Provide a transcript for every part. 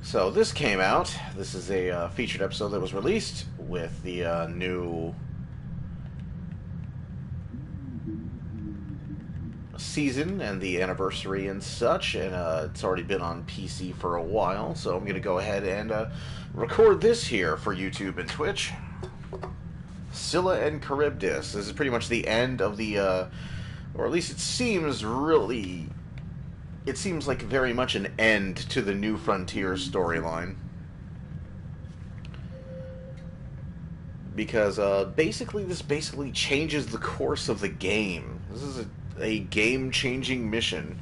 So this came out. This is a featured episode that was released with the new season and the anniversary and such, and it's already been on PC for a while, so I'm going to go ahead and record this here for YouTube and Twitch. Scylla and Charybdis. This is pretty much the end of the, or at least it seems really... It seems like very much an end to the New Frontier storyline. Because, this basically changes the course of the game. This is a game-changing mission.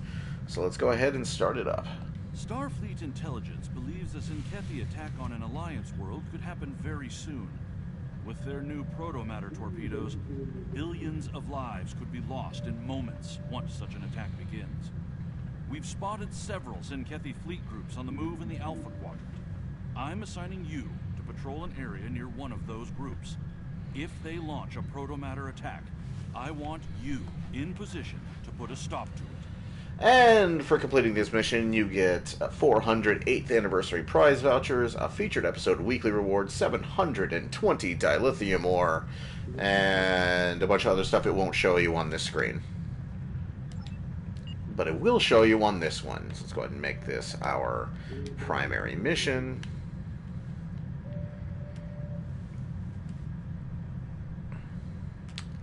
So let's go ahead and start it up. Starfleet intelligence believes the Tzenkethi attack on an Alliance world could happen very soon. With their new proto-matter torpedoes, billions of lives could be lost in moments once such an attack begins. We've spotted several Tzenkethi fleet groups on the move in the Alpha Quadrant. I'm assigning you to patrol an area near one of those groups. If they launch a proto-matter attack, I want you in position to put a stop to it. And for completing this mission, you get 408th anniversary prize vouchers, a featured episode weekly reward, 720 dilithium ore, and a bunch of other stuff it won't show you on this screen. But it will show you on this one. So let's go ahead and make this our primary mission.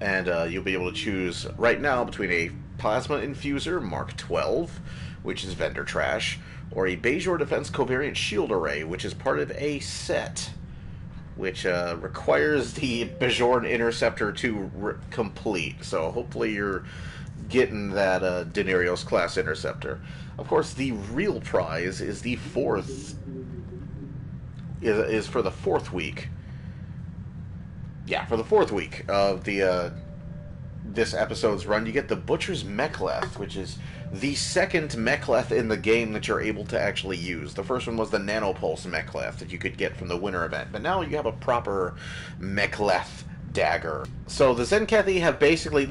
And you'll be able to choose right now between a Plasma Infuser Mark 12, which is vendor trash, or a Bajor Defense Covariant Shield Array, which is part of a set, which requires the Bajoran Interceptor to complete. So hopefully you're getting that Denarios class interceptor. Of course, the real prize is the fourth. Is for the fourth week. Yeah, for the fourth week of the this episode's run, you get the Butcher's Mek'leth, which is the second Mek'leth in the game that you're able to actually use. The first one was the Nanopulse Mek'leth that you could get from the winter event, but now you have a proper Mek'leth dagger. So the Tzenkethi are basically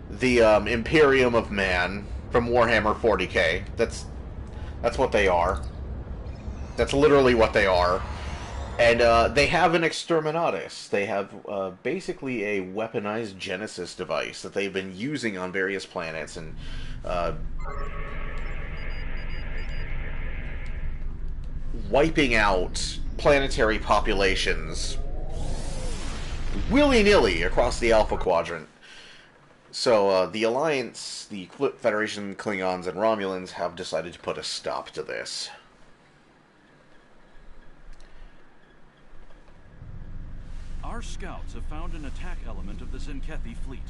the Imperium of Man from Warhammer 40k. That's what they are. That's literally what they are. And they have an Exterminatus. They have basically a weaponized Genesis device that they've been using on various planets and wiping out planetary populations willy-nilly across the Alpha Quadrant. So the Alliance, the Federation, Klingons, and Romulans have decided to put a stop to this. Our scouts have found an attack element of the Tzenkethi fleet.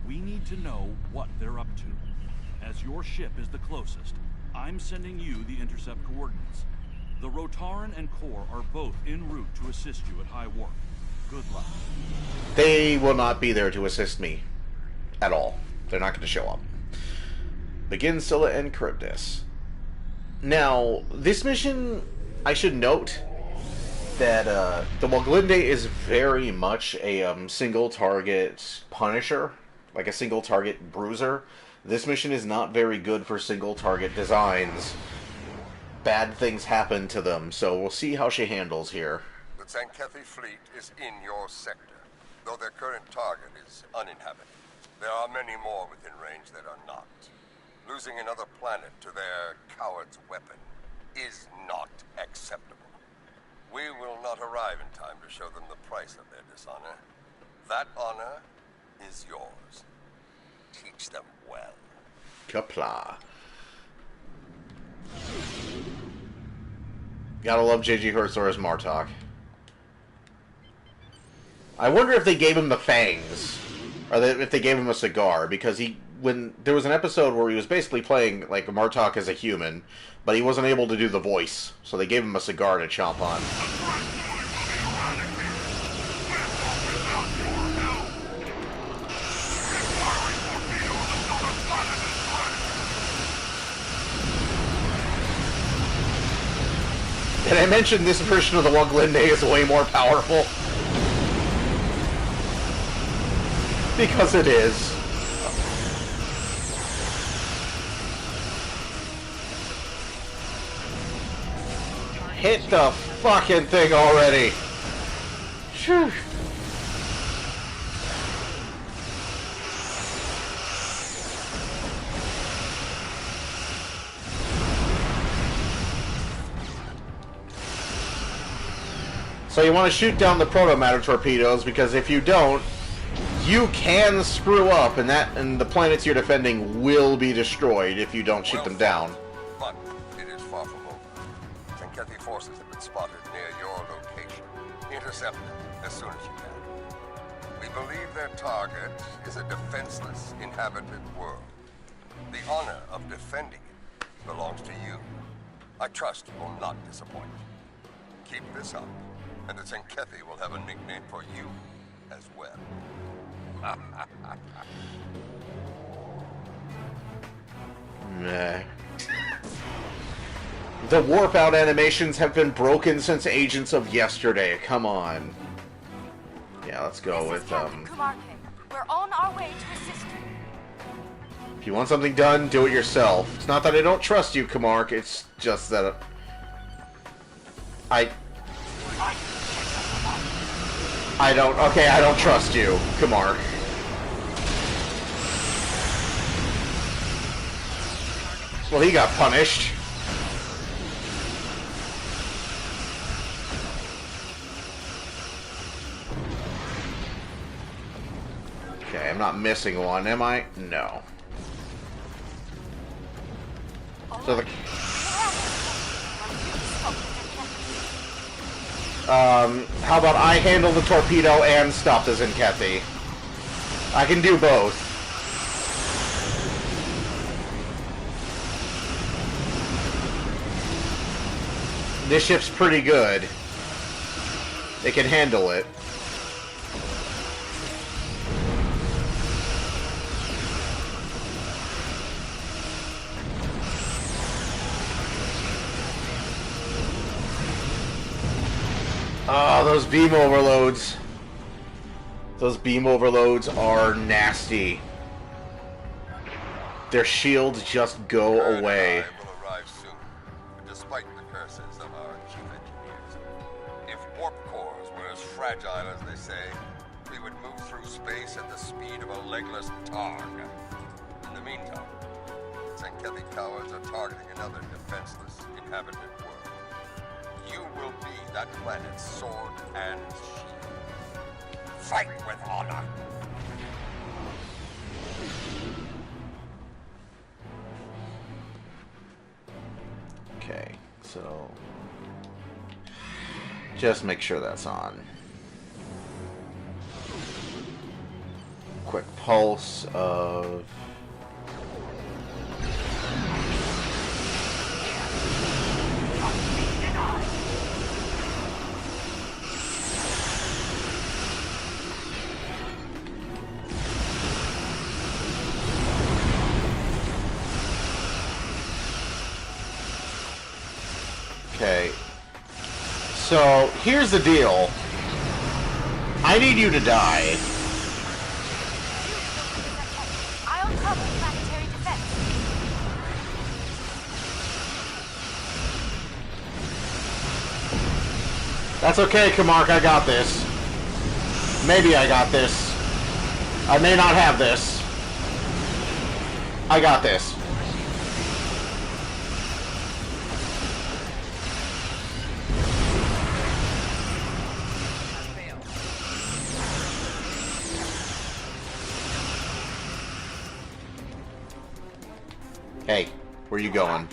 We need to know what they're up to. As your ship is the closest, I'm sending you the intercept coordinates. The Rotaran and Core are both en route to assist you at high warp. Good luck. They will not be there to assist me at all. They're not going to show up. Begin Scylla and Charybdis. Now, this mission, I should note that the Moglinde is very much a single-target Punisher, like a single-target Bruiser. This mission is not very good for single-target designs. Bad things happen to them, so we'll see how she handles here. The Tzenkethi fleet is in your sector, though their current target is uninhabited. There are many more within range that are not. Losing another planet to their coward's weapon is not acceptable. We will not arrive in time to show them the price of their dishonor. That honor is yours. Teach them well. Kapla. Gotta love J.G. Hertzler's Martok. I wonder if they gave him the fangs, or if they gave him a cigar, because when there was an episode where he was basically playing like Martok as a human, but he wasn't able to do the voice, so they gave him a cigar to chomp on. I mentioned this version of the Wuglinde is way more powerful? Because it is. Hit the fucking thing already. Phew. So you want to shoot down the proto-matter torpedoes, because if you don't, you can screw up, and the planets you're defending will be destroyed if you don't shoot them down. But it is far from over. Tzenkethi forces have been spotted near your location. Intercept them as soon as you can. We believe their target is a defenseless, inhabited world. The honor of defending it belongs to you. I trust you will not disappoint. Keep this up, and the Tzenkethi will have a nickname for you as well. Meh. The warp out animations have been broken since Agents of Yesterday. Come on. Yeah, let's go with We're on our way to assist you. If you want something done, do it yourself. It's not that I don't trust you, Kamark. It's just that I don't trust you, Kamark. Well, he got punished. Okay, I'm not missing one, am I? No. So the... how about I handle the torpedo and stop the Tzenkethi? I can do both. This ship's pretty good. It can handle it. Ah, those beam overloads. Those beam overloads are nasty. Their shields just go away. Will arrive soon, despite the curses of our chief engineers. If warp cores were as fragile as they say, we would move through space at the speed of a legless targ. In the meantime, Tzenkethi cowards are targeting another defenseless, inhabited world. You will be that planet's sword and shield. Fight with honor! Okay, so... just make sure that's on. Quick pulse of... Okay. So, here's the deal. I need you to die. I'll cover planetary defense. That's okay, Kamark, I got this. Maybe I got this. I may not have this. I got this. Hey, where you going?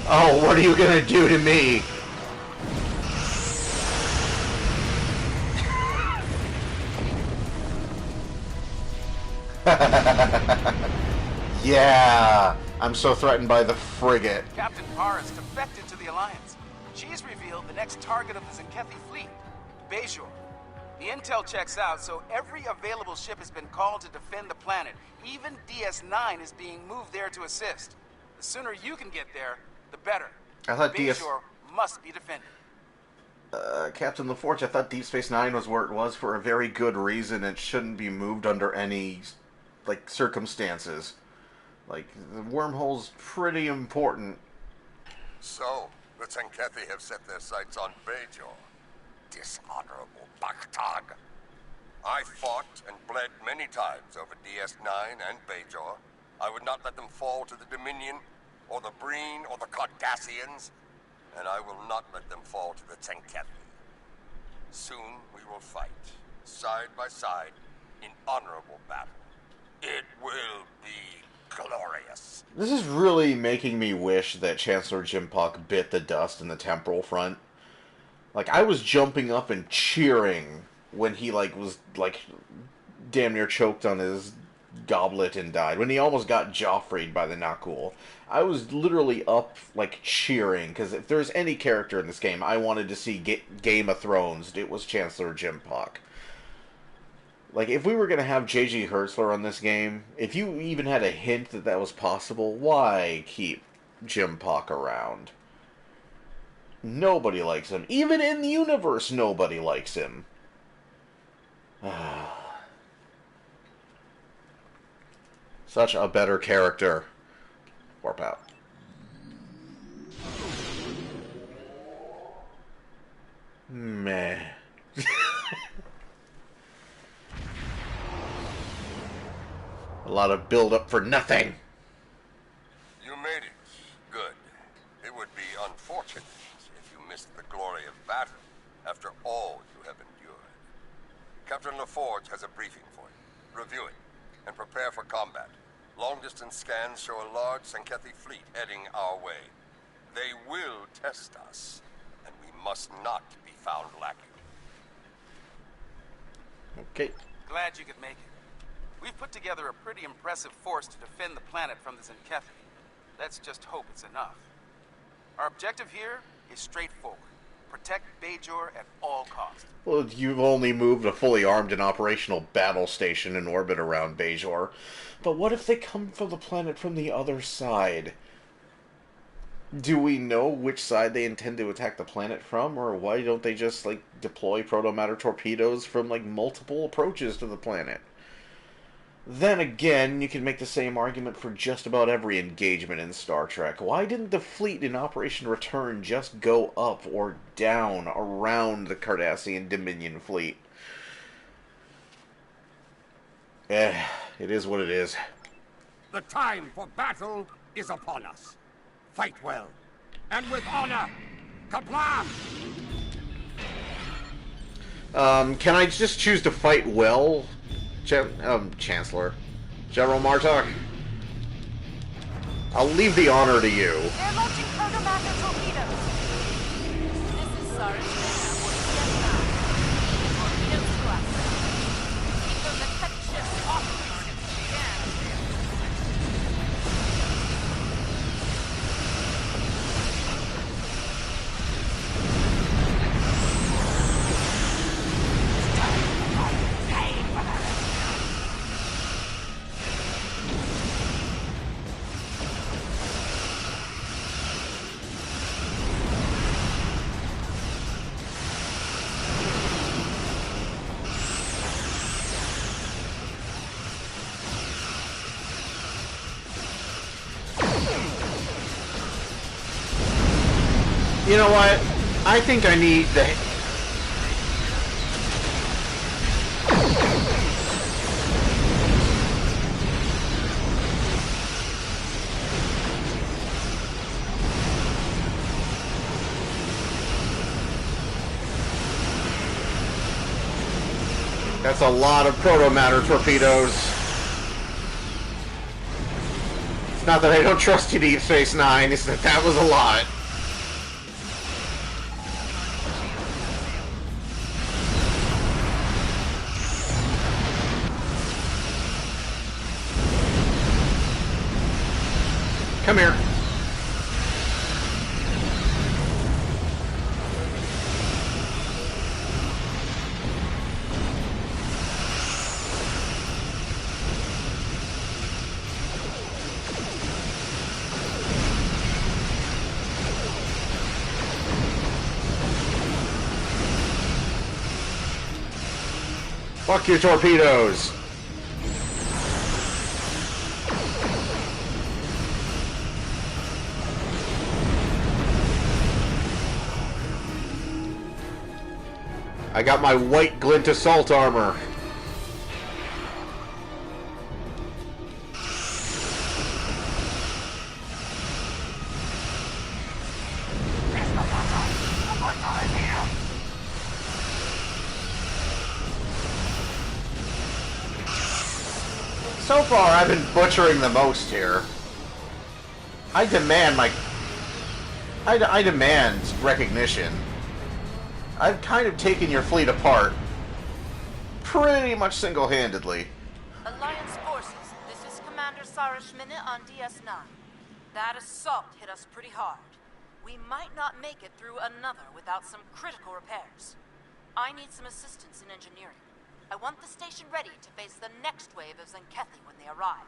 Oh, what are you gonna do to me? Yeah, I'm so threatened by the frigate. Captain Parr has defected to the Alliance. She's revealed the next target of the Tzenkethi fleet, Bajor. The intel checks out, so every available ship has been called to defend the planet. Even DS-9 is being moved there to assist. The The sooner you can get there, the better. I thought Bajor must be defended. Captain LaForge, I thought Deep Space Nine was where it was for a very good reason. It shouldn't be moved under any, like, circumstances. Like, the wormhole's pretty important. So, the Tzenkethi have set their sights on Bajor. Dishonorable Bakhtag. I fought and bled many times over DS9 and Bajor. I would not let them fall to the Dominion, or the Breen, or the Cardassians, and I will not let them fall to the Tzenkethi. Soon we will fight, side by side, in honorable battle. It will be glorious. This is really making me wish that Chancellor Jem'Hadar bit the dust in the temporal front. Like, I was jumping up and cheering when he, like, was, like, damn near choked on his goblet and died. When he almost got Joffrey'd by the Nakul. I was literally up, like, cheering, because if there's any character in this game I wanted to see Game of Thrones, it was Chancellor Jem'Hadar. Like, if we were going to have J.G. Hertzler on this game, if you even had a hint that that was possible, why keep Jem'Hadar around? Nobody likes him. Even in the universe, nobody likes him. Such a better character. Warp out. Meh. A lot of build-up for nothing. You made it. Good. It would be unfortunate if you missed the glory of battle after all you have endured. Captain LaForge has a briefing for you. Review it and prepare for combat. Long-distance scans show a large Tzenkethi fleet heading our way. They will test us, and we must not be found lacking. Okay. Glad you could make it. We've put together a pretty impressive force to defend the planet from the Tzenkethi. Let's just hope it's enough. Our objective here is straightforward. Protect Bajor at all costs. Well, you've only moved a fully armed and operational battle station in orbit around Bajor. But what if they come from the planet from the other side? Do we know which side they intend to attack the planet from? Or why don't they just, like, deploy proto-matter torpedoes from, like, multiple approaches to the planet? Then again, you can make the same argument for just about every engagement in Star Trek. Why didn't the fleet in Operation Return just go up or down around the Cardassian Dominion fleet? It is what it is. The time for battle is upon us. Fight well, and with honor. Kapla! Can I just choose to fight well? Chancellor. General Martok. I'll leave the honor to you. They're launching proto-matter torpedoes. This is Sarge. Torpedoes to us. Keep those infected ships off the target. You know what? I think I need the... That's a lot of proto-matter torpedoes. It's not that I don't trust you, Deep Space Nine, it's that that was a lot. Come here. Fuck your torpedoes! I got my white glint assault armor. So far, I've been butchering the most here. I demand I demand recognition. I've kind of taken your fleet apart. Pretty much single-handedly. Alliance forces, this is Commander Sarashmina on DS9. That assault hit us pretty hard. We might not make it through another without some critical repairs. I need some assistance in engineering. I want the station ready to face the next wave of Tzenkethi when they arrive.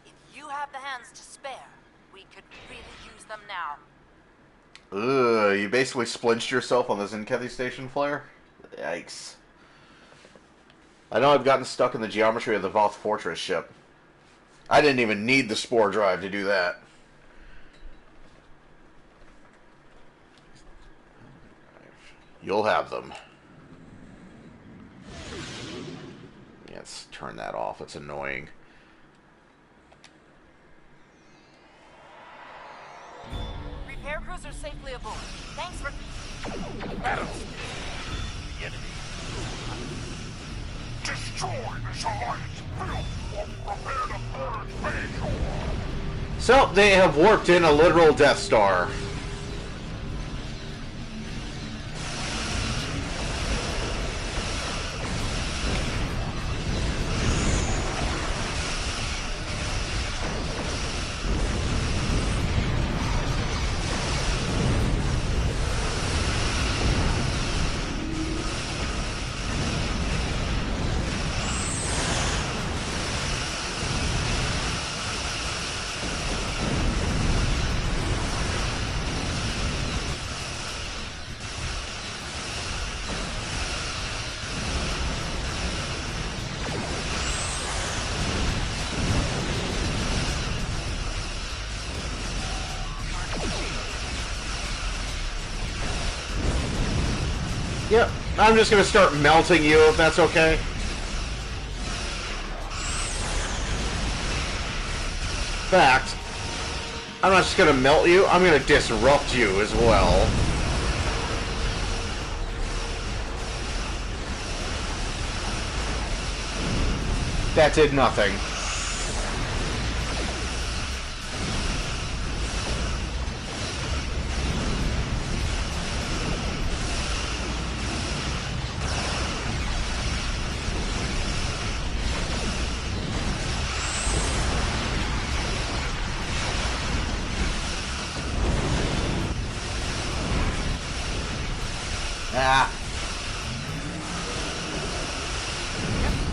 If you have the hands to spare, we could really use them now. Ugh, you basically splinched yourself on the Tzenkethi station flare? Yikes. I know I've gotten stuck in the geometry of the Voth Fortress ship. I didn't even need the spore drive to do that. You'll have them. Yeah, let's turn that off. It's annoying. Repair crews are safely aboard. Thanks for... Battle. The enemy. Destroy this alliance. Prepare to purge Major. So, they have warped in a literal Death Star. Yep, I'm just gonna start melting you if that's okay. In fact, I'm not just gonna melt you, I'm gonna disrupt you as well. That did nothing. Ah.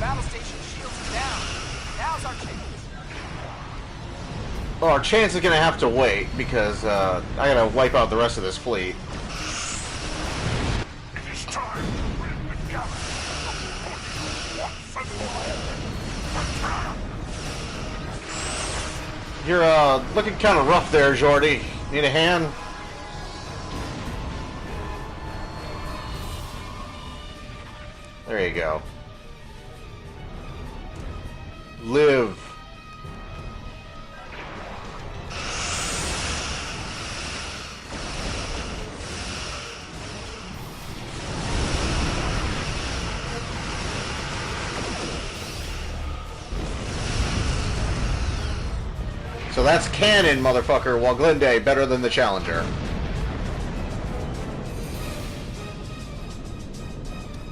Battle station shields are down. Now's our chance. Well, our chance is gonna have to wait because I gotta wipe out the rest of this fleet. It is time to win the galaxy. You're looking kind of rough there, Jordy. Need a hand? There you go. Live. So that's canon, motherfucker, while Glende better than the Challenger.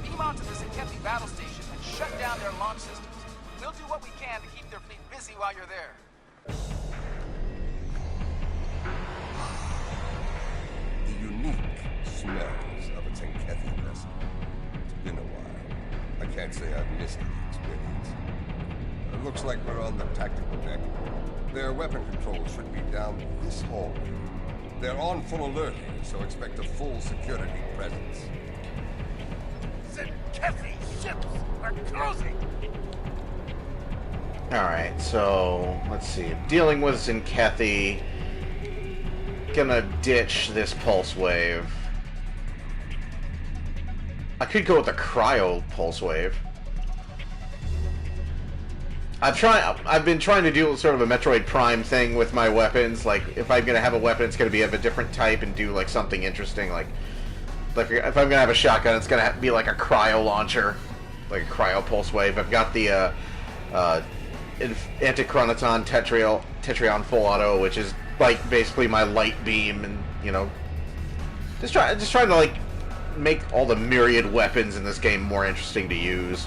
Beam onto the Tzenkethi battle station and shut down their launch systems. We'll do what we can to keep their fleet busy while you're there. The unique smells of a Tzenkethi vessel. It's been a while. I can't say I've missed the experience. It looks like we're on the tactical deck. Their weapon controls should be down this hallway. They're on full alert here, so expect a full security presence. Tzenkethi ships are closing! Alright, so let's see. Dealing with Tzenkethi. Gonna ditch this pulse wave. I could go with the cryo pulse wave. I've been trying to do sort of a Metroid Prime thing with my weapons. Like, if I'm gonna have a weapon, it's gonna be of a different type and do like something interesting. Like if I'm gonna have a shotgun, it's gonna be like a cryo launcher, like a cryo pulse wave. I've got the Antichronoton Tetrion full auto, which is like basically my light beam, and you know, just trying to like make all the myriad weapons in this game more interesting to use,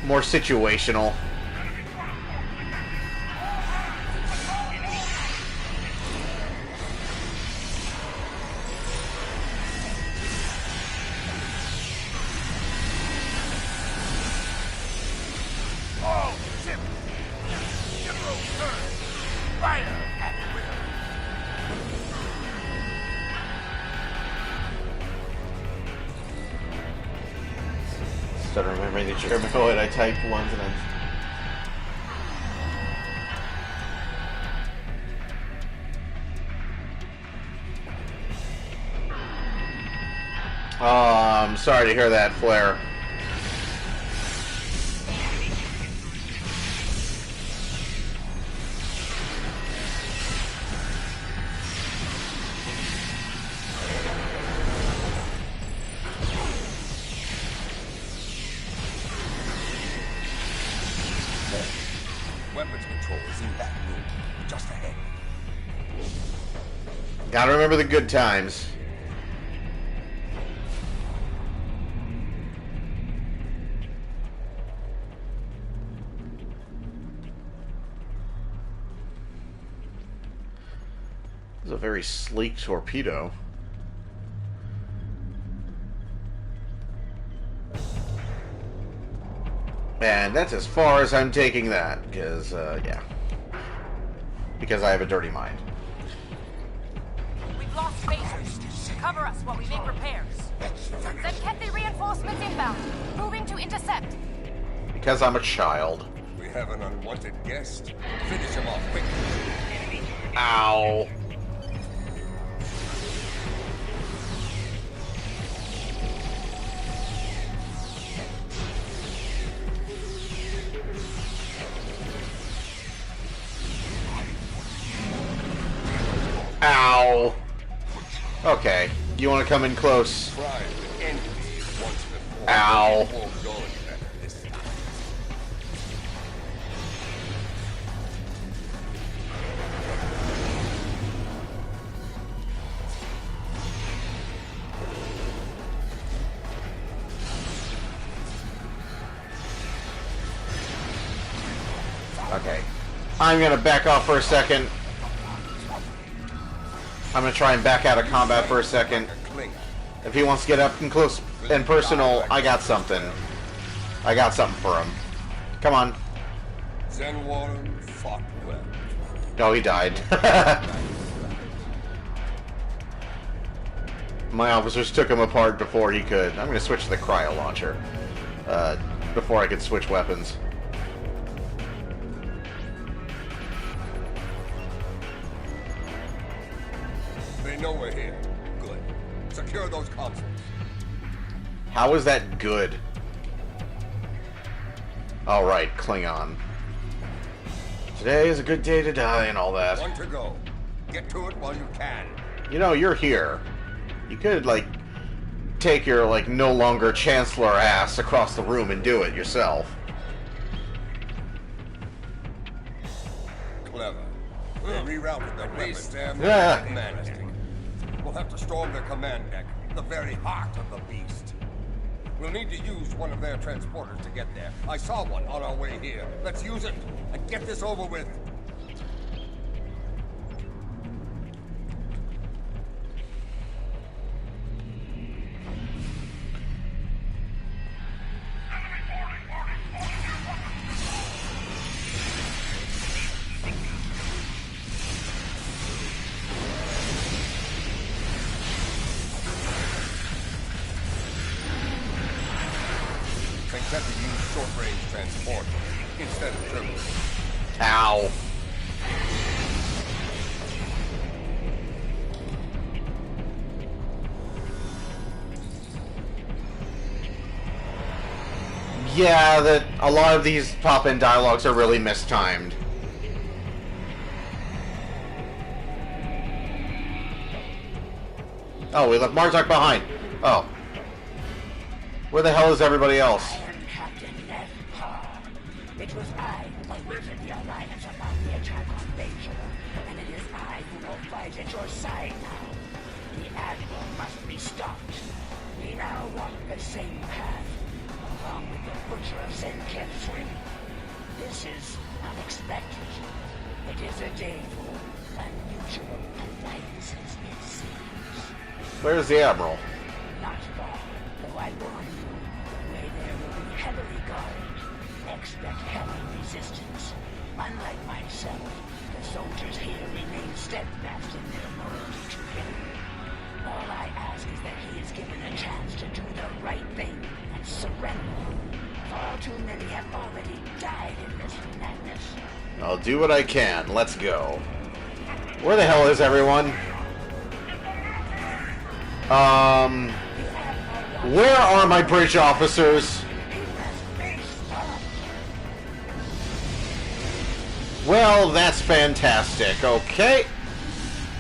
more situational. Started remembering the German code. I typed ones and I'm sorry to hear that, Flare. Weapons control is in that room, just ahead. Gotta remember the good times. This is a very sleek torpedo. And that's as far as I'm taking that, because, yeah. Because I have a dirty mind. We've lost phasers. Cover us while we make repairs. Tzenkethi reinforcements inbound. Moving to intercept. Because I'm a child. We have an unwanted guest. Finish him off quickly. Ow. Ow. Okay. You want to come in close? Ow. Okay. I'm gonna back off for a second. I'm gonna try and back out of combat for a second. If he wants to get up and close and personal, I got something. I got something for him. Come on. Zenwarren fought well. No, he died. My officers took him apart before he could. I'm gonna switch to the cryo launcher. Before I could switch weapons. They know we're here. Good. Secure those consoles. How is that good? Alright, Klingon. Today is a good day to die and all that. One to go. Get to it while you can. You know, you're here. You could, like, take your, like, no longer Chancellor ass across the room and do it yourself. Clever. We'll reroute their weapons. Yeah. Command deck. We'll have to storm their command deck, the very heart of the beast. We'll need to use one of their transporters to get there. I saw one on our way here. Let's use it and get this over with. Tzenkethi use short-range transport instead of turbines. Ow. Yeah, that a lot of these pop-in dialogues are really mistimed. Oh, we left Martok behind. Oh. Where the hell is everybody else? I am Captain Negh'Var. It was I who alerted the Alliance about the attack on Bajor, and it is I who will fight at your side now. The Admiral must be stopped. We now walk the same path, along with the Butcher of Tzenkethi. This is unexpected. It is a day for unusual alliances, it seems. Where's the Admiral? Not far, though I warn you, the way there will be heavily guarded. Expect heavy resistance. Unlike myself, the soldiers here remain steadfast in their loyalty to him. All I ask is that he is given a chance to do the right thing and surrender. Far too many have already died in this madness. I'll do what I can. Let's go. Where the hell is everyone? Where are my bridge officers? Well, that's fantastic. Okay.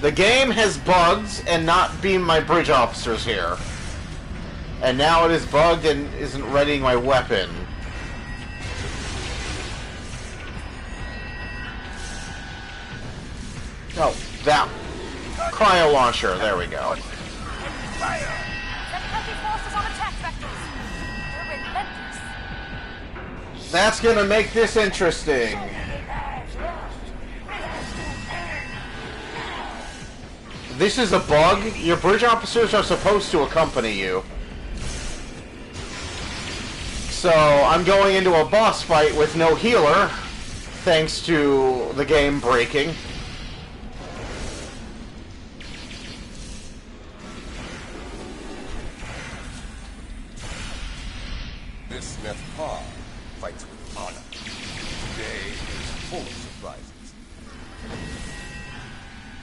The game has bugs and not beamed my bridge officers here. And now it is bugged and isn't readying my weapon. Oh, that cryo launcher. There we go. Tzenkethi forces on attack vectors. They're relentless. That's gonna make this interesting. This is a bug. Your bridge officers are supposed to accompany you. So, I'm going into a boss fight with no healer, thanks to the game breaking. This Negh'Var fights with honor. Today is full of surprises.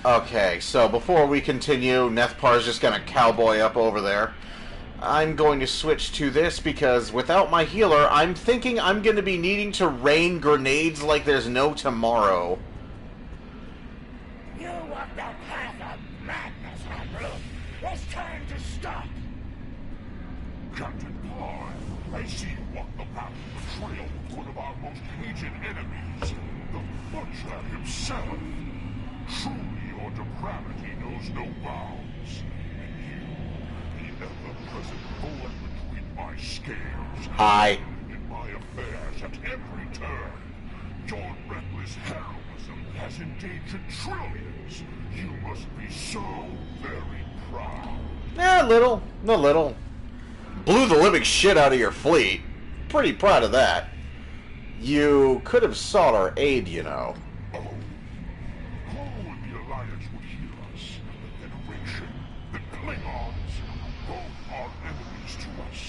Okay, so before we continue, Negh'Var's just gonna cowboy up over there. I'm going to switch to this because without my healer, I'm thinking I'm going to be needing to rain grenades like there's no tomorrow. You walk the path of madness, Admiral. It's time to stop. Captain Pine, I see you walk the path of betrayal with one of our most hated enemies, the Butcher himself. Truly, your depravity knows no bounds. And you, the ever-present thorn between my scales. Aye. In my affairs at every turn. Your reckless heroism has endangered trillions. You must be so very proud. A little. Blew the living shit out of your fleet. Pretty proud of that. You could have sought our aid, you know. Oh, who in the Alliance would hear us? The Federation, the Klingons, both are enemies to us.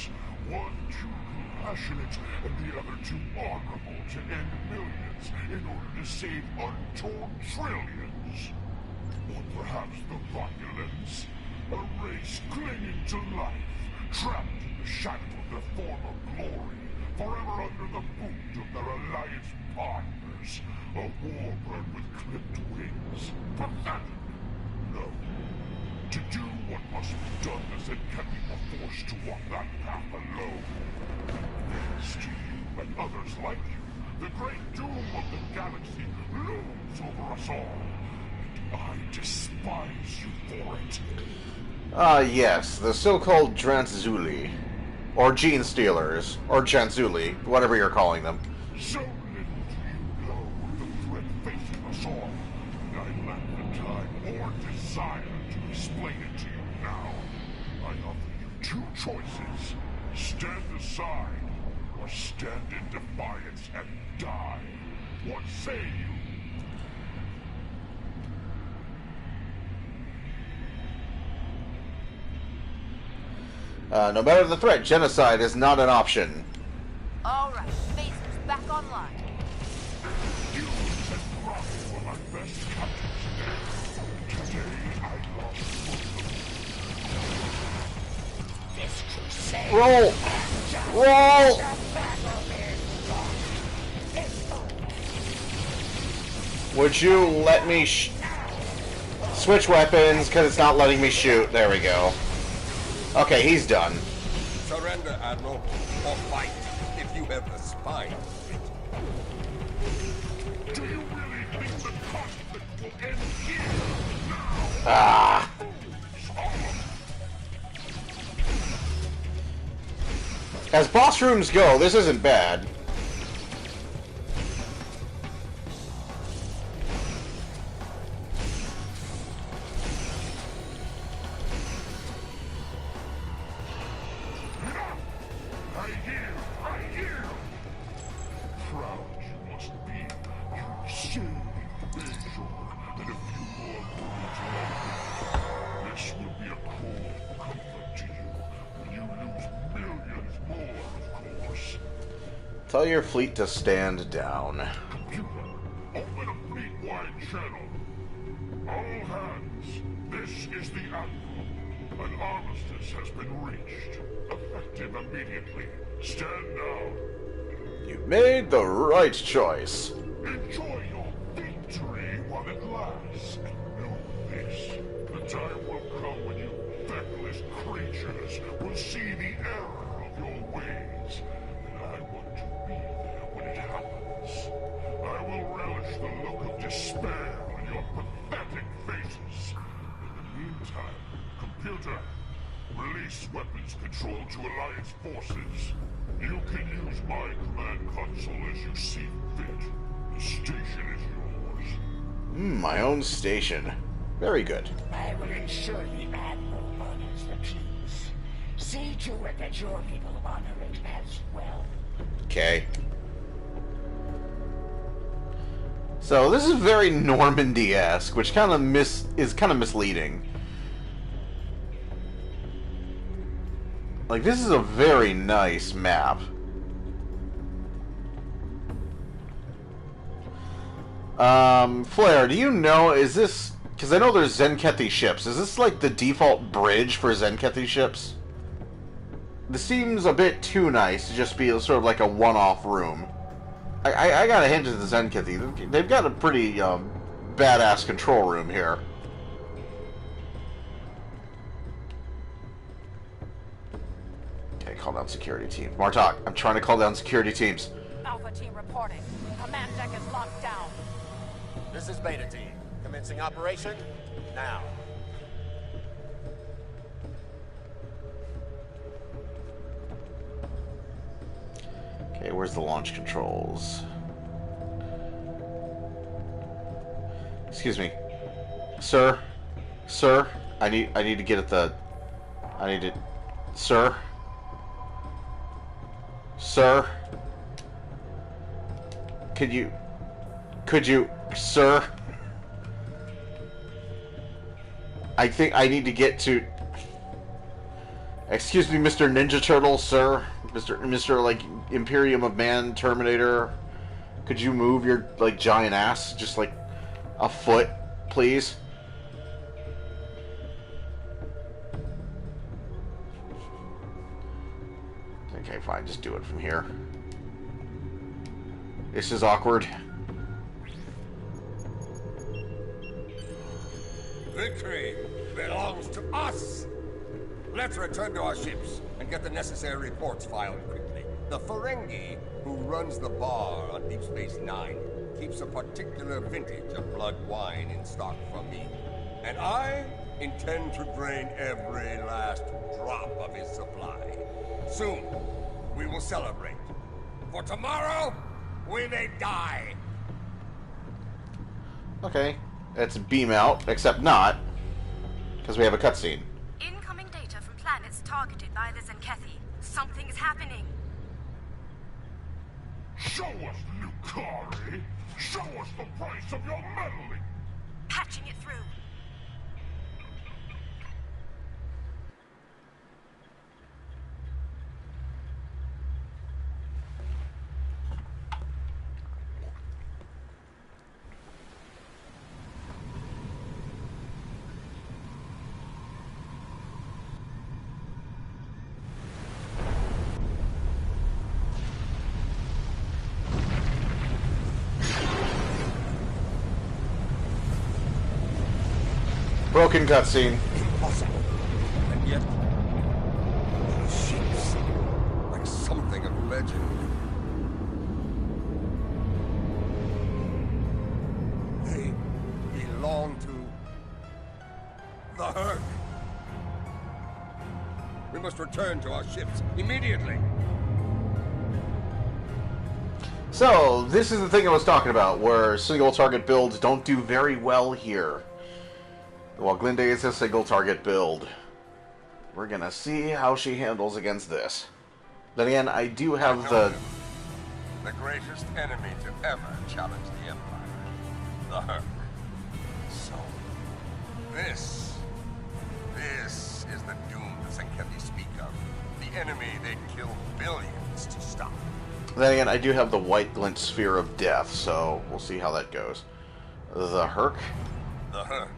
One too compassionate, and the other too honorable to end millions in order to save untold trillions. Or perhaps the Romulans, a race clinging to life, trapped in the shadow of their former glory, forever under the boot of their Alliance partners. A warbird with clipped wings. Pathetic. No. To do what must be done, the Tzenkethi were forced to walk that path alone. Thanks to you and others like you, the great doom of the galaxy looms over us all. And I despise you for it. Yes, the so-called Drantzuli. Or Gene Stealers. Or Jantzuli, whatever you're calling them. So little do you know of the threat facing us all. I lack the time or desire to explain it to you now. I offer you two choices. Stand aside, or stand in defiance and die. What say you? No matter the threat, genocide is not an option. All right, phasers back online. You and Brock were my best captains. Today I lost both of them. This crusade... Roll! Roll! The battle is lost. It's over. Would you let me switch weapons, because it's not letting me shoot. There we go. Okay, he's done. Surrender, Admiral, or fight if you have the spine. Do you really think the conflict will end here? Ah! As boss rooms go, this isn't bad. I hear. Proud you must be. You saved Bajor and a few more dudes along the way. This will be a cold comfort to you when you lose millions more, of course. Tell your fleet to stand down. Computer, open a fleet-wide channel. All hands, this is the Admiral. An armistice has been reached. Effective immediately. Stand down. You made the right choice. Enjoy your victory while it lasts. And know this. The time will come when you feckless creatures will see the error of your ways. And I want to be there when it happens. I will relish the look of despair on your pathetic faces. In the meantime, computer, release weapons control to Alliance forces. You can use my command console as you see fit. The station is yours. My own station. Very good. I will ensure the Admiral honors the peace. See to it that your people honor it as well. Okay. So this is very Normandy-esque, which kind of is kind of misleading. Like, this is a very nice map. Flair, do you know, is this... Because I know there's Tzenkethi ships. Is this, like, the default bridge for Tzenkethi ships? This seems a bit too nice to just be sort of like a one-off room. I got a hint at the Tzenkethi. They've got a pretty, badass control room here. Okay, call down security team. Martok, I'm trying to call down security teams. Alpha team reporting. Command deck is locked down. This is Beta Team. Commencing operation now. Okay, where's the launch controls? Excuse me. Sir? Sir? I need to get at the... I need to... Sir? Sir? Could you... Sir? I think I need to get to... Excuse me, Mr. Ninja Turtle, sir? Mr. like, Imperium of Man Terminator? Could you move your, like, giant ass just, like, a foot, please? Okay, fine, just do it from here. This is awkward. Victory belongs to us! Let's return to our ships and get the necessary reports filed quickly. The Ferengi, who runs the bar on Deep Space Nine, keeps a particular vintage of blood wine in stock from me. And I intend to drain every last drop of his supply. Soon, we will celebrate. For tomorrow, we may die. Okay, let's beam out, except not, because we have a cutscene. Incoming data from planets targeted by the Tzenkethi. Something is happening. Show us, Lucari! Show us the price of your meddling! Patching it through. broken cutscene. Impossible. And yet, these ships, like something of legend. They belong to the Hur'q. We must return to our ships immediately. So, this is the thing I was talking about, where single target builds don't do very well here. While Glinde is a single target build. We're gonna see how she handles against this. Then again, I do have the greatest enemy to ever challenge the Empire. The Hur'q. So, this is the doom the Tzenkethi speak of. The enemy they'd kill billions to stop. Then again, I do have the white glint sphere of death, so we'll see how that goes. The Hur'q? The Hur'q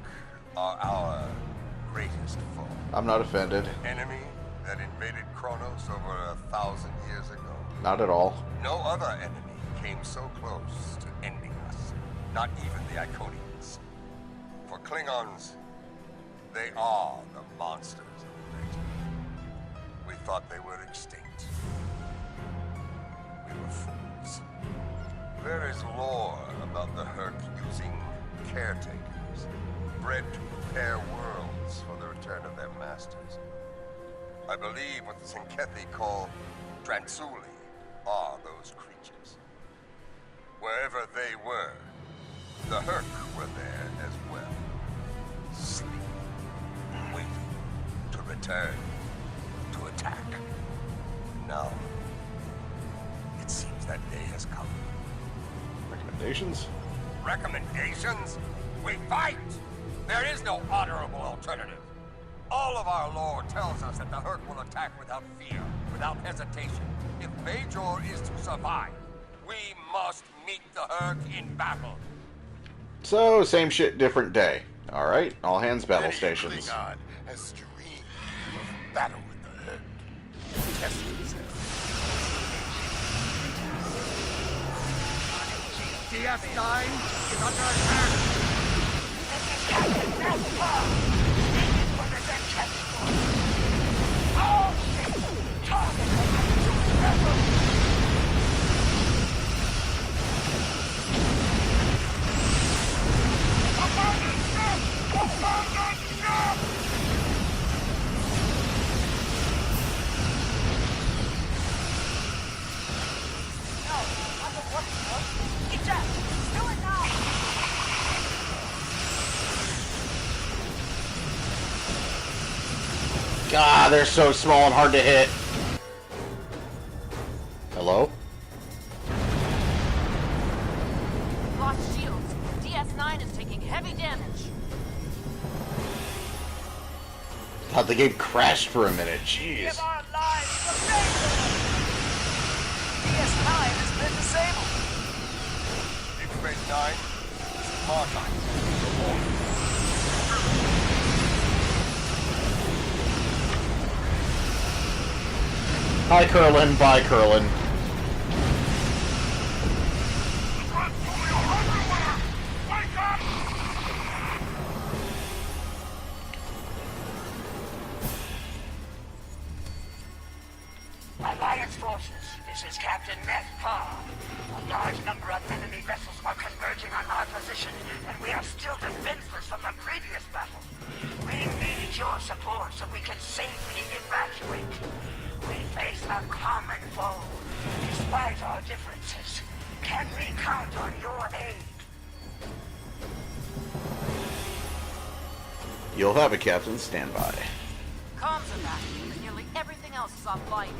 are our greatest foe. I'm not offended. Enemy that invaded Kronos over 1,000 years ago. Not at all. No other enemy came so close to ending us. Not even the Iconians. For Klingons, they are the monsters of nature. We thought they were extinct. We were fools. There is lore about the Hur'q using caretakers, bred to prepare worlds for the return of their masters. I believe what the Tzenkethi call Dransuli are those creatures. Wherever they were, the Hur'q were there as well. Sleeping, waiting to return, to attack. Now, it seems that day has come. Recommendations? Recommendations? We fight! There is no honorable alternative. All of our lore tells us that the Hur'q will attack without fear, without hesitation. If Major is to survive, we must meet the Hur'q in battle. So, same shit, different day. Alright, all hands battle stations. Klingon has dreamed of battle with the Hur'q. Test himself. DS9 is under attack. This is Captain Negh'Var. Needed for the Tzenkethi force. All ships, target ready. God, they're so small and hard to hit. Hello? Lost shields. DS9 is taking heavy damage. Thought the game crashed for a minute. Jeez. Give our lives for Major! DS9 has been disabled. Deep Space Nine, this is Martine. Report. Hi, Curlin. Bye, Curlin. Alliance forces, this is Captain Negh'Var. A large number of enemy vessels are converging on our position, and we are still defenseless from the previous battle. We need your support so we can safely evacuate. We face a common foe. Despite our differences, can we count on your aid? You'll have it, Captain. Stand by. Comms are back, but nearly everything else is offline here.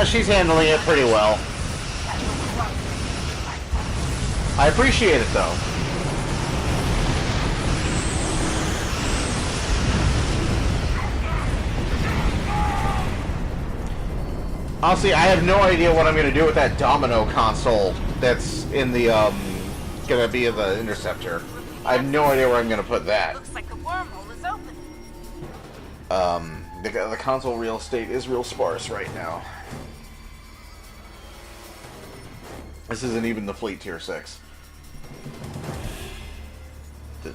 she's handling it pretty well. I appreciate it, though. Honestly, I have no idea what I'm going to do with that domino console that's in the, going to be in the interceptor. I have no idea where I'm going to put that. Looks like the wormhole is open. The console real estate is real sparse right now. This isn't even the fleet tier 6. The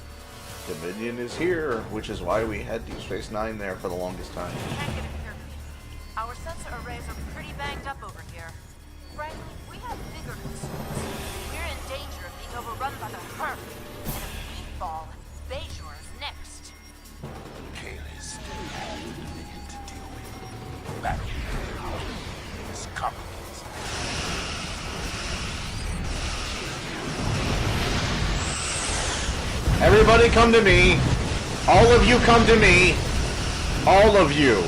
Dominion is here, which is why we had Deep Space Nine there for the longest time. Can't get it here. Our sensor arrays are pretty banged up over here. Frankly, we have bigger concerns. We're in danger of being overrun by the Hur'q. And if we fall, Bajor is next. Kaylee still has the Dominion to deal with. Battle is complicated. Everybody come to me. All of you come to me. All of you.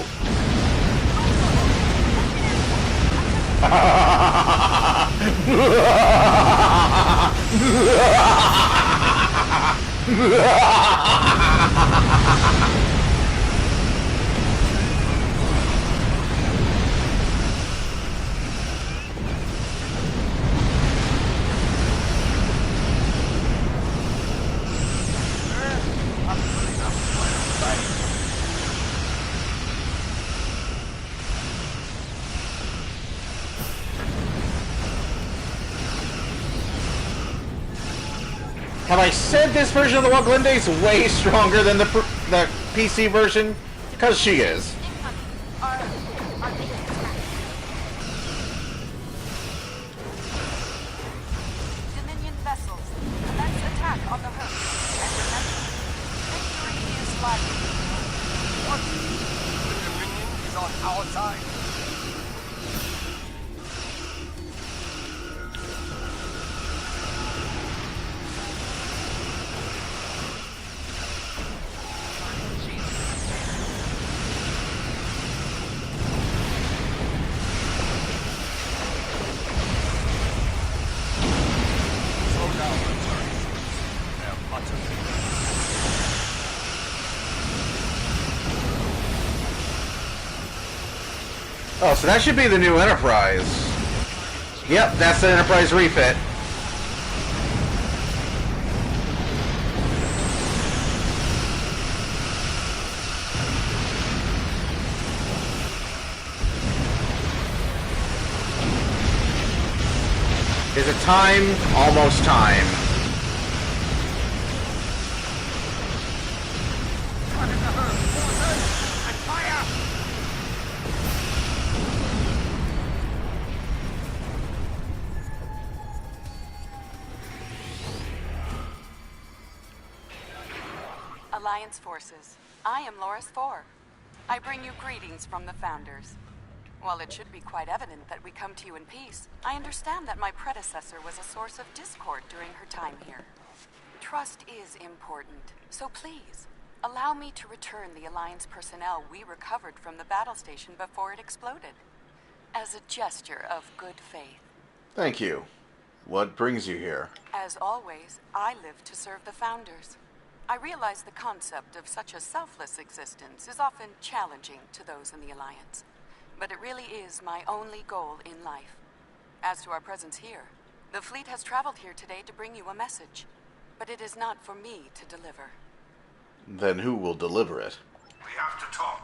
Have I said this version of the Waglinde is way stronger than the PC version? Because she is. Our main attack. Dominion vessels, commence attack on the Hur'q. And remember, victory is likely. The Dominion is on our side. Oh, so that should be the new Enterprise. Yep, that's the Enterprise refit. Is it time? Almost time. Alliance forces. I am Loris 4. I bring you greetings from the Founders. While it should be quite evident that we come to you in peace, I understand that my predecessor was a source of discord during her time here. Trust is important, so please, allow me to return the Alliance personnel we recovered from the battle station before it exploded, as a gesture of good faith. Thank you. What brings you here? As always, I live to serve the Founders. I realize the concept of such a selfless existence is often challenging to those in the Alliance, but it really is my only goal in life. As to our presence here, the fleet has traveled here today to bring you a message, but it is not for me to deliver. Then who will deliver it? We have to talk.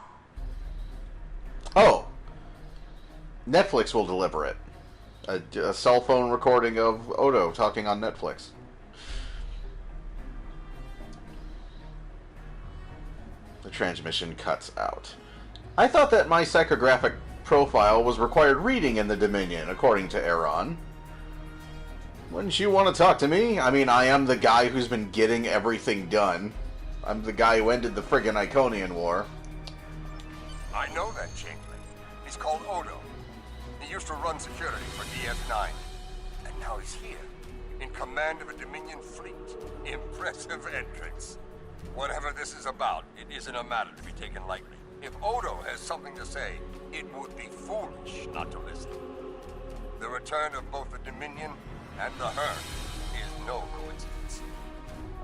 Oh! Netflix will deliver it. A cell phone recording of Odo talking on Netflix. The transmission cuts out. I thought that my psychographic profile was required reading in the Dominion, according to Aaron. Wouldn't you want to talk to me? I mean, I am the guy who's been getting everything done. I'm the guy who ended the friggin' Iconian War. I know that Changeling. He's called Odo. He used to run security for DS9. And now he's here, in command of a Dominion fleet. Impressive entrance. Whatever this is about, it isn't a matter to be taken lightly. If Odo has something to say, it would be foolish not to listen. The return of both the Dominion and the Hur'q is no coincidence.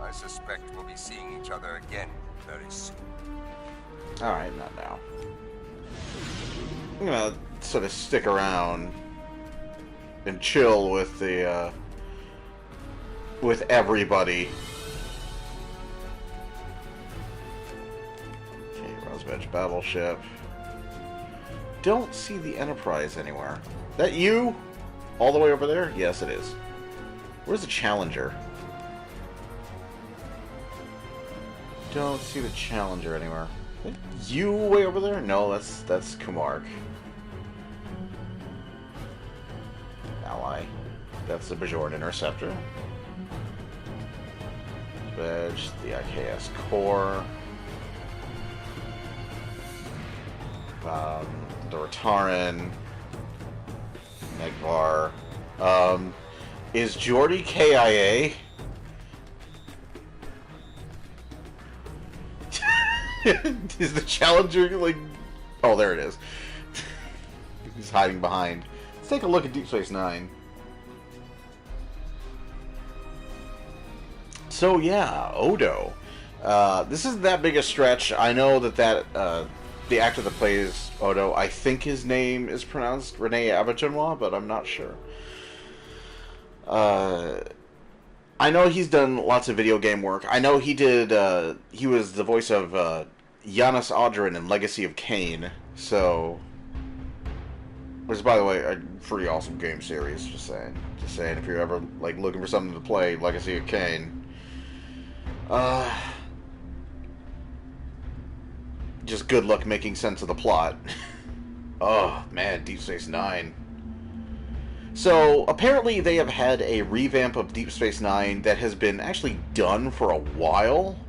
I suspect we'll be seeing each other again very soon. Alright, not now. I'm gonna sort of stick around and chill with the, with everybody. Okay, Rosebedge battleship. Don't see the Enterprise anywhere. That you? All the way over there? Yes, it is. Where's the Challenger? Don't see the Challenger anywhere. You way over there? No, that's Kumark. Ally. That's the Bajoran Interceptor. Wedge, the IKS Core. The Rataran. Negh'Var. Is Geordi KIA? Is the Challenger, like... Oh, there it is. He's hiding behind. Let's take a look at Deep Space Nine. So, yeah, Odo. This isn't that big a stretch. I know that the actor that plays Odo, I think his name is pronounced Rene Auberjonois, but I'm not sure. I know he's done lots of video game work. I know he did, he was the voice of Giannis Audrin in Legacy of Kain, so... Which is, by the way, a pretty awesome game series, just saying. Just saying, if you're ever, like, looking for something to play, Legacy of Kain. Just good luck making sense of the plot. Oh, man, Deep Space Nine. So, apparently they have had a revamp of Deep Space Nine that has been actually done for a while,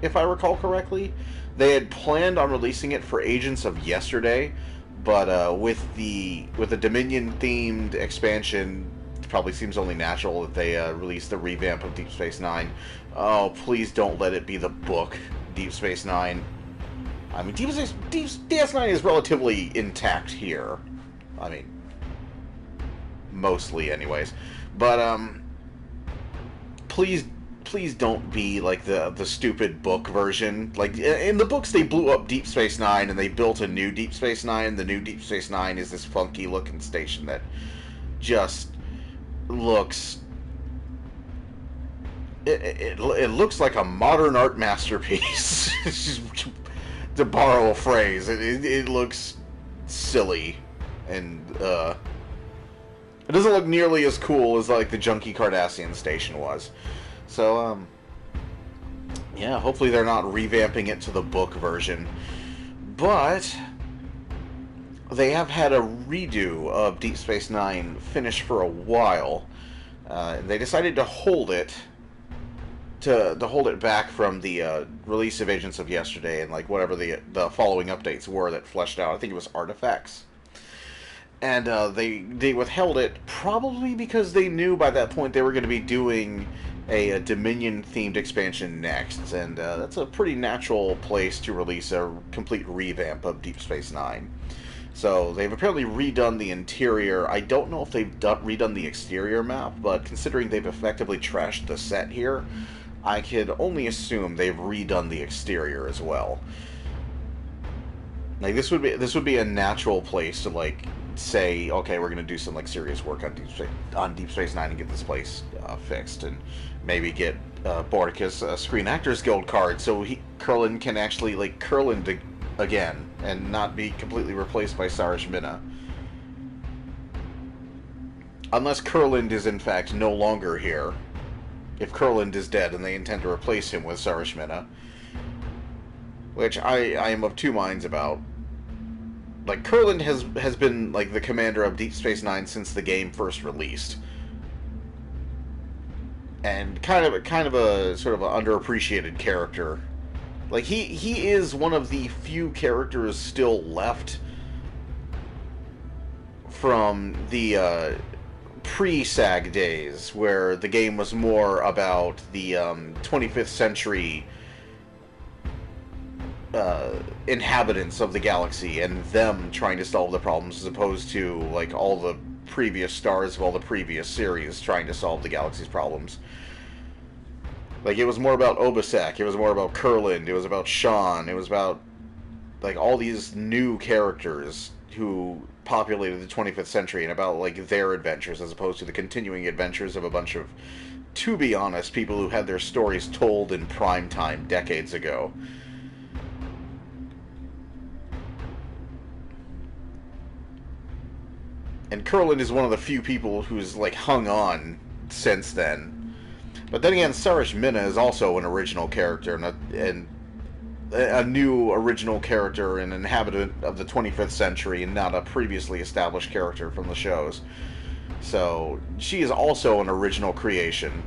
if I recall correctly. They had planned on releasing it for Agents of Yesterday, but with the Dominion-themed expansion, it probably seems only natural that they release the revamp of Deep Space Nine. Oh, please don't let it be the book, Deep Space Nine. I mean, DS9 is relatively intact here. I mean, mostly anyways. But, please don't be like the stupid book version. Like, in the books they blew up Deep Space Nine and they built a new Deep Space Nine. The new Deep Space Nine is this funky looking station that just looks... It looks like a modern art masterpiece. To borrow a phrase, it looks silly, and it doesn't look nearly as cool as like the junky Cardassian station was. So yeah, hopefully they're not revamping it to the book version. But they have had a redo of Deep Space Nine finished for a while. They decided to hold it. To hold it back from the release of Agents of Yesterday and like whatever the following updates were that fleshed out. I think it was Artifacts. And they withheld it probably because they knew by that point they were going to be doing a Dominion-themed expansion next. And that's a pretty natural place to release a complete revamp of Deep Space Nine. So they've apparently redone the interior. I don't know if they've redone the exterior map, but considering they've effectively trashed the set here, I could only assume they've redone the exterior as well. Like this would be a natural place to like say, okay, we're gonna do some like serious work on Deep Space Nine and get this place fixed, and maybe get Bordicus a Screen Actors Guild card so Kurland can actually like Kurland again and not be completely replaced by Sarish Minna. Unless Kurland is in fact no longer here. If Kurland is dead and they intend to replace him with Sarish Minna. Which I am of two minds about. Like, Kurland has been, like, the commander of Deep Space Nine since the game first released. And kind of a sort of an underappreciated character. Like, he is one of the few characters still left from the, pre-SAG days, where the game was more about the 25th century inhabitants of the galaxy and them trying to solve the problems, as opposed to like all the previous stars of all the previous series trying to solve the galaxy's problems. Like, it was more about Obasek, it was more about Kurland, it was about Sean, it was about like all these new characters who populated the 25th century, and about like their adventures, as opposed to the continuing adventures of a bunch of, to be honest, people who had their stories told in prime time decades ago. And Kurland is one of the few people who's like hung on since then. But then again, Sarish Minna is also an original character, and a new original character, an inhabitant of the 25th century, and not a previously established character from the shows. So she is also an original creation.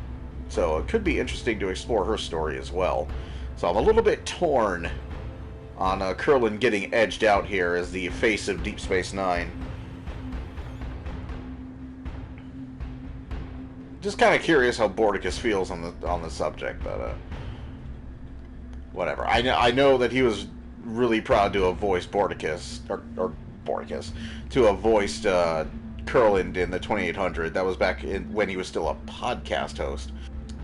So it could be interesting to explore her story as well. So I'm a little bit torn on Kurland getting edged out here as the face of Deep Space Nine. Just kind of curious how Bordicus feels on the subject, but whatever. I know that he was really proud to have voiced Bordicus, or Bordicus, to have voiced Kurland in the 2800. That was back when he was still a podcast host.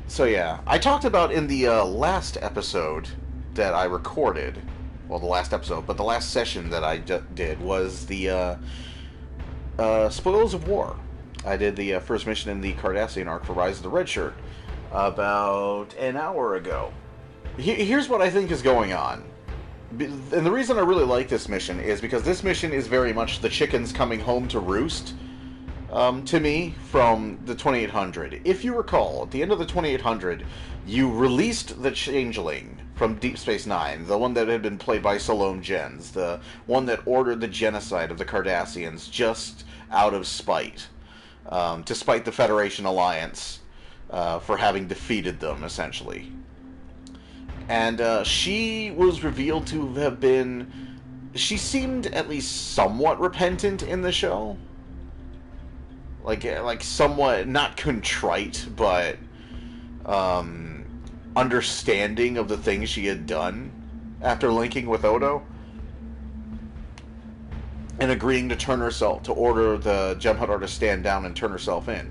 So yeah, I talked about in the last episode that I recorded, well, the last episode, but the last session that I did was the Spoils of War. I did the first mission in the Cardassian arc for Rise of the Red Shirt about an hour ago. Here's what I think is going on. And the reason I really like this mission is because this mission is very much the chickens coming home to roost, to me, from the 2800. If you recall, at the end of the 2800, you released the Changeling from Deep Space Nine, the one that had been played by Salome Jens, the one that ordered the genocide of the Cardassians just out of spite. To spite the Federation Alliance for having defeated them, essentially. And she was revealed to have been... She seemed at least somewhat repentant in the show. Like somewhat, not contrite, but understanding of the things she had done after linking with Odo. And agreeing to turn herself, to order the Jem'Hadar to stand down and turn herself in.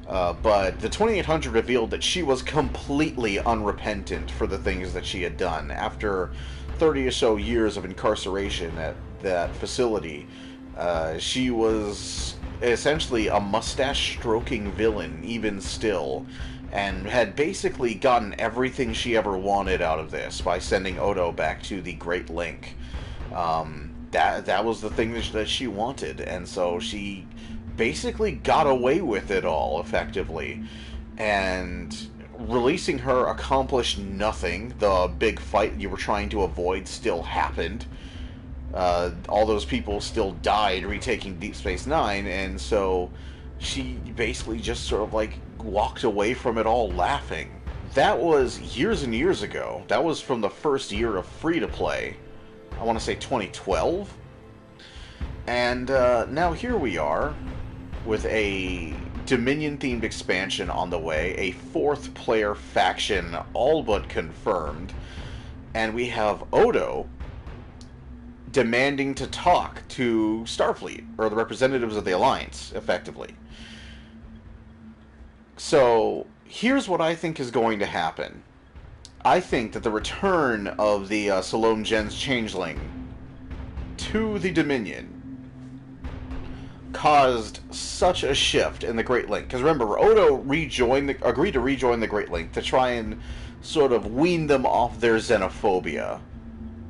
But the 2800 revealed that she was completely unrepentant for the things that she had done. After 30 or so years of incarceration at that facility, she was essentially a mustache-stroking villain, even still, and had basically gotten everything she ever wanted out of this by sending Odo back to the Great Link. That was the thing that she wanted, and so she basically got away with it all, effectively. And releasing her accomplished nothing. The big fight you were trying to avoid still happened. All those people still died retaking Deep Space Nine, and so she basically just sort of like walked away from it all laughing. That was years and years ago. That was from the first year of free-to-play. I want to say 2012. And now here we are with a Dominion-themed expansion on the way, a fourth player faction all but confirmed, and we have Odo demanding to talk to Starfleet, or the representatives of the Alliance, effectively. So, here's what I think is going to happen. I think that the return of the Salome Jens Changeling to the Dominion caused such a shift in the Great Link. Because remember, Odo agreed to rejoin the Great Link to try and sort of wean them off their xenophobia,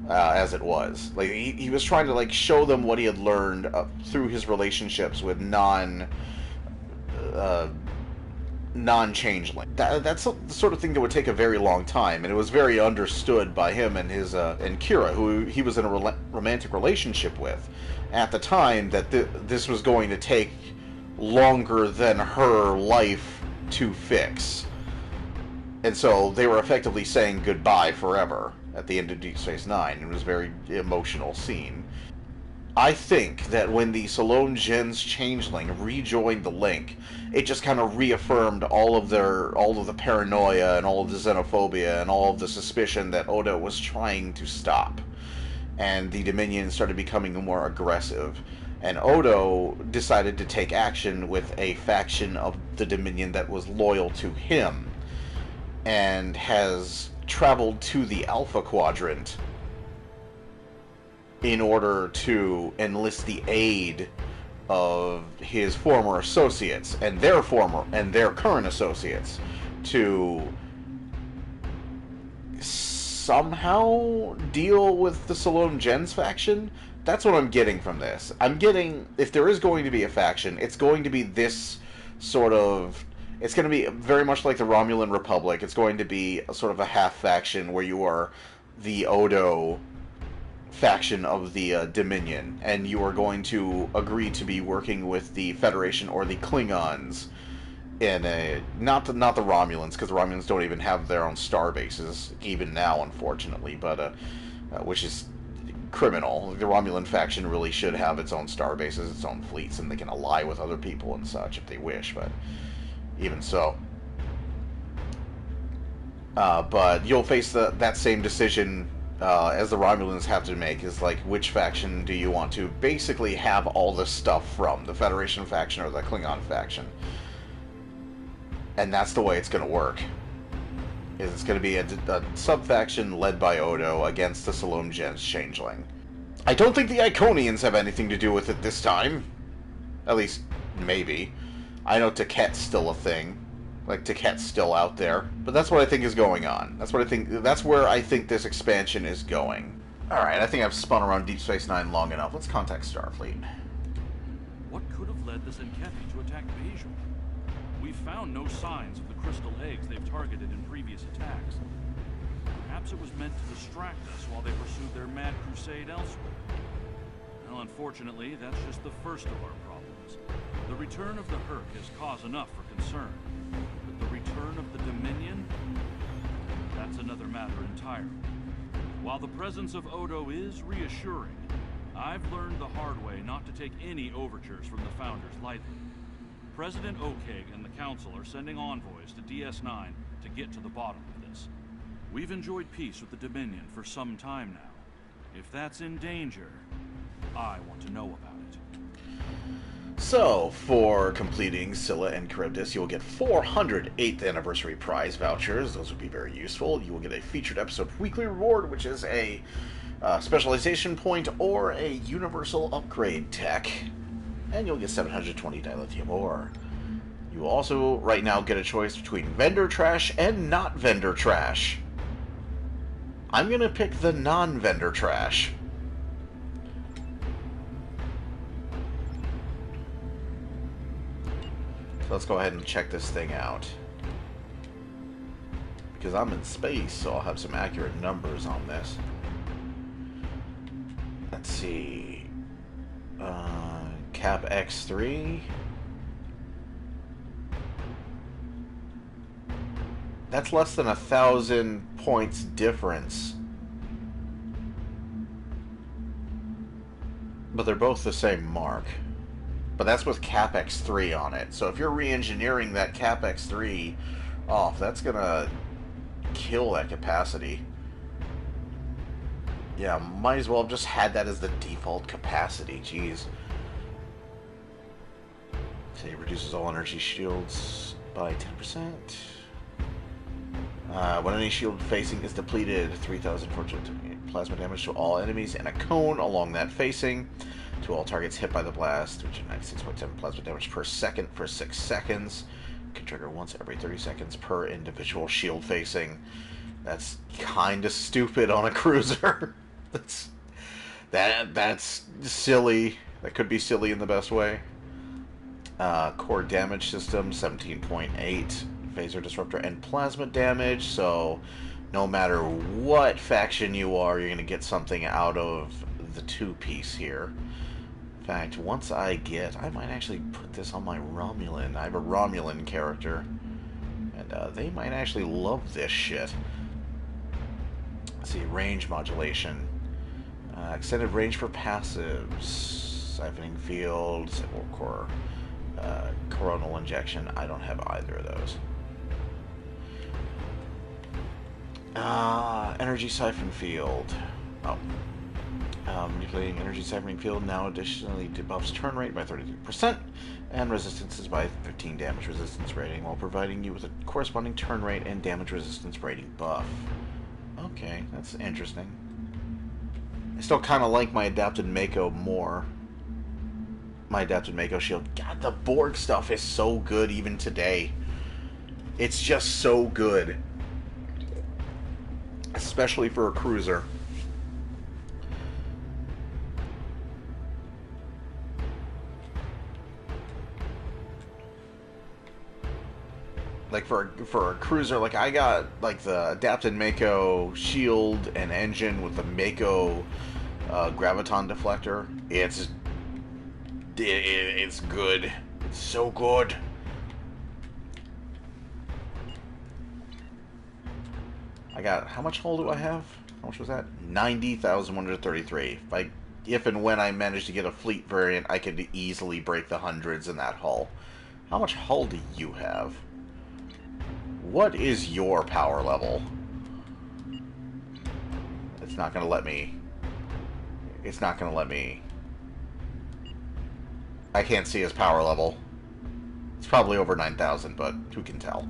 as it was. Like he was trying to like show them what he had learned through his relationships with non-changeling. That's the sort of thing that would take a very long time, and it was very understood by him and his and Kira, who he was in a romantic relationship with at the time, that this was going to take longer than her life to fix. And so they were effectively saying goodbye forever at the end of Deep Space Nine. It was a very emotional scene. I think that when the Salome Gen's changeling rejoined the Link, it just kind of reaffirmed all of the paranoia and all of the xenophobia and all of the suspicion that Odo was trying to stop. And the Dominion started becoming more aggressive. And Odo decided to take action with a faction of the Dominion that was loyal to him, and has traveled to the Alpha Quadrant in order to enlist the aid of his former associates and their current associates to somehow deal with the Salome Gen's faction. That's what I'm getting from this. I'm getting, if there is going to be a faction, it's going to be this sort of, it's going to be very much like the Romulan Republic. It's going to be a sort of a half faction where you are the Odo faction of the Dominion, and you are going to agree to be working with the Federation or the Klingons in a not the Romulans, because the Romulans don't even have their own star bases even now, unfortunately, but which is criminal. The Romulan faction really should have its own star bases, its own fleets, and they can ally with other people and such if they wish, but even so. But you'll face that same decision as the Romulans have to make, is like, which faction do you want to basically have all this stuff from? The Federation faction or the Klingon faction? And that's the way it's going to work. It's going to be a sub-faction led by Odo against the Salome Gen's changeling. I don't think the Iconians have anything to do with it this time. At least, maybe. I know Tzenkethi's still a thing. Like, Tzenkethi's still out there. But that's what I think is going on. That's where I think this expansion is going. Alright, I think I've spun around Deep Space Nine long enough. Let's contact Starfleet. What could have led the Tzenkethi to attack Bajor? We've found no signs of the crystal eggs they've targeted in previous attacks. Perhaps it was meant to distract us while they pursued their mad crusade elsewhere. Well, unfortunately, that's just the first of our problems. The return of the Hur'q is cause enough for concern. But the return of the Dominion? That's another matter entirely. While the presence of Odo is reassuring, I've learned the hard way not to take any overtures from the Founders lightly. President O'Keg and the Council are sending envoys to DS9 to get to the bottom of this. We've enjoyed peace with the Dominion for some time now. If that's in danger, I want to know about it. So, for completing Scylla and Charybdis, you will get 400 8th anniversary prize vouchers. Those would be very useful. You will get a featured episode weekly reward, which is a specialization point or a universal upgrade tech. And you'll get 720 dilithium ore. You will also, right now, get a choice between vendor trash and not vendor trash. I'm going to pick the non-vendor trash. So let's go ahead and check this thing out. Because I'm in space, so I'll have some accurate numbers on this. Let's see. Cap X3. That's less than 1,000 points difference. But they're both the same mark. But that's with Cap X3 on it. So if you're re-engineering that Cap X3 off, that's gonna kill that capacity. Yeah, might as well have just had that as the default capacity. Jeez. So it reduces all energy shields by 10%. When any shield facing is depleted, 3,400 plasma damage to all enemies and a cone along that facing. To all targets hit by the blast, which is 96.7 plasma damage per second for 6 seconds. Can trigger once every 30 seconds per individual shield facing. That's kind of stupid on a cruiser. That's silly. That could be silly in the best way. Core damage system, 17.8. Phaser disruptor and plasma damage. So no matter what faction you are, you're going to get something out of the two-piece here. In fact, once I might actually put this on my Romulan. I have a Romulan character. And they might actually love this shit. Let's see, range modulation. Extended range for passives. Siphoning field, Civil Core, coronal injection. I don't have either of those. Energy siphon field. Oh. Manipulating energy siphoning field now additionally debuffs turn rate by 33% and resistances by 15 damage resistance rating while providing you with a corresponding turn rate and damage resistance rating buff. Okay, that's interesting. I still kind of like my adapted Mako more. My adapted Mako shield. God, the Borg stuff is so good even today. It's just so good. Especially for a cruiser. Like for a cruiser, like I got like the adapted Mako shield and engine with the Mako graviton deflector. It's good. It's so good. I got, how much hull do I have? How much was that? 90,133. If and when I manage to get a fleet variant, I could easily break the hundreds in that hull. How much hull do you have? What is your power level? It's not going to let me... It's not going to let me... I can't see his power level. It's probably over 9,000, but who can tell?